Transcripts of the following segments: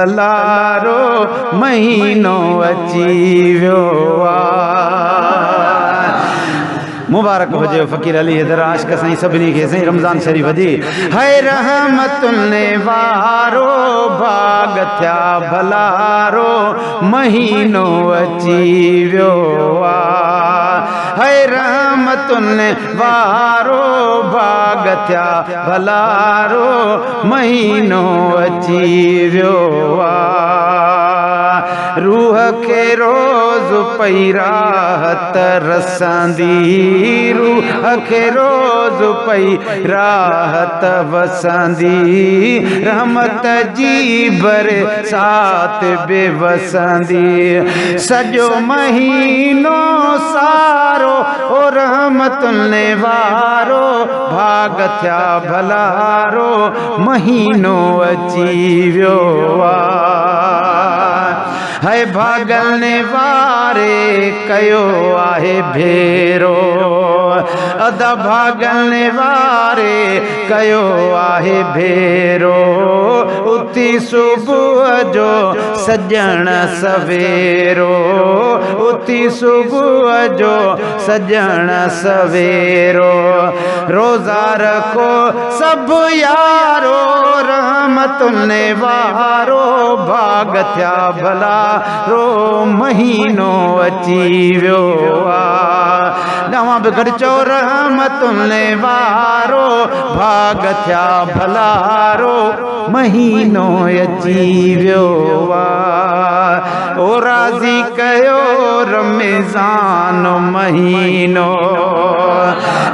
लारो महीनो अची वियो मुबारक हुजे फ़कीर अली हैदर आशिक़ साईं सभिनी खे साईं रमज़ान शरीफ़ जी है रहमतुनि वारो भाग थिया भलारो महीनो अची वियो है रहमतुनि वारो भाग थिया भलारो महीनो अची वियो रूह के रोज़ पई राहत रसंदी रूह के रोज़ पई राहत वसंदी रहमत जी बरसात बेवसंदी सजो महीनो सारो ओ रहमतुनि वारो भाग थिया भलारो महीनो अची वियो है भागने वारे कयो आहे भेरो अदा भागने वारे कयो आहे भेरो उथी सुबुह जो सजण सवेरो उथी सुबुह जो सजण सवेरो रोज़ा रखो सब यारो रहमतुनि वारो भाग थिया भलारो महीनो अची वियो नवा बि गॾु चओ रहमतुनि वारो भाग थिया भलारो महीनो अची वियो ओ राज़ी कयो रमज़ान महीनो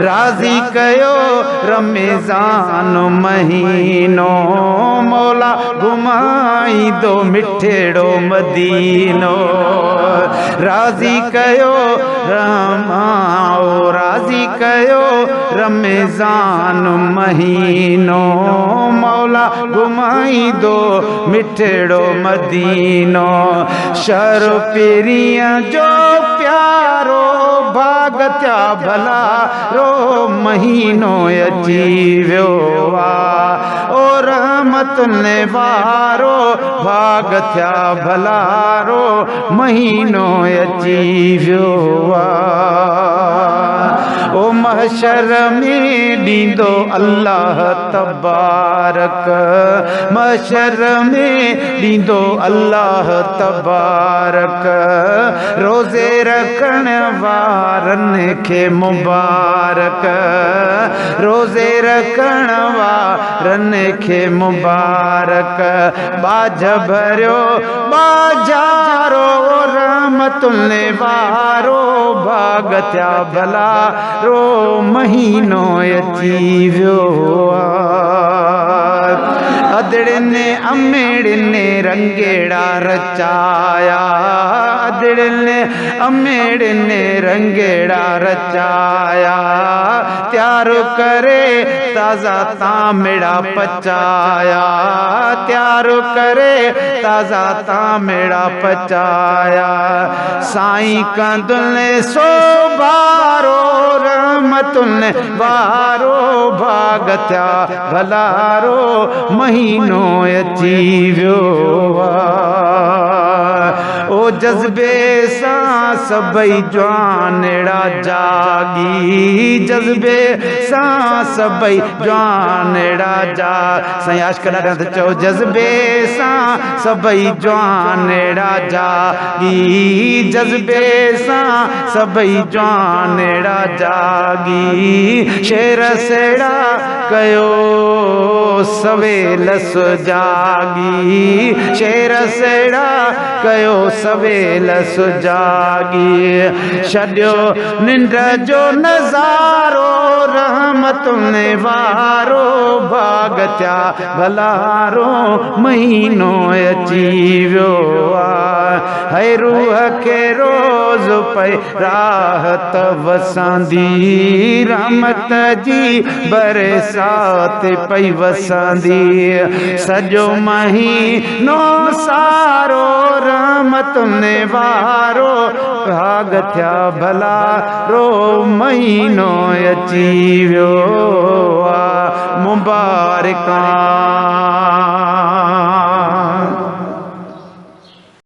राज़ी कयो रमज़ान महीनो मौला घुमाई दो मिठेड़ो मदीनो राज़ी कयो रमाओ राज़ी कयो रमज़ान महीनो मौला घुमाई दो मिठेड़ो मदीनो शर पिरिया जो प्यारो भाग थिया भलारो महीनो अची वियो ओ रहमतुनि वारो भाग थिया भलारो महीनो अची वियो ओ महशर में ॾींदो अल्लाह तबारक महशर में ॾींदो अल्लाह तबारक रोज़े रखण वारनि खे मुबारक रोज़े रखण वारनि खे मुबारक बाज भरियो बाजारो रहमतुनि वारो भाग थिया भलारो महीनो अची वियो अदड़िने अमेड़िने रंगेड़ा रचाया अदड़िने अमेड़िने रंगेड़ा रचाया त्यार करे ताज़ा तामेड़ा पचाया त्यार करे ताज़ा तामेड़ा पचाया साईं कंदुनि सोभारो रहमतुनि वारो भाग थिया भलारो महीनो अची वियो ओ जज्बे सां सभई जवानेड़ा जागी जज्बे सां सभई जवानेड़ा जा साईं आशिक़ ॾाढा त चओ जज्बे सां सभई जवानेड़ा जागी जज्बे सां सभई जवानेड़ा जागी शेर सेड़ा कयो सवेल सुजागी शेर सेड़ा कयो सवेल सुजागी छॾियो निंड जो नज़ारो रहमतुनि वारो भाग थिया भलारो महीनो अची वियो है रूह के रोज़ पई राहत वसंदी रहमत जी बरसात पई वसंदी सजो महीनो सारो रहमतुनि वारो भाग थिया भलारो महीनो अची वियो मुबारकां।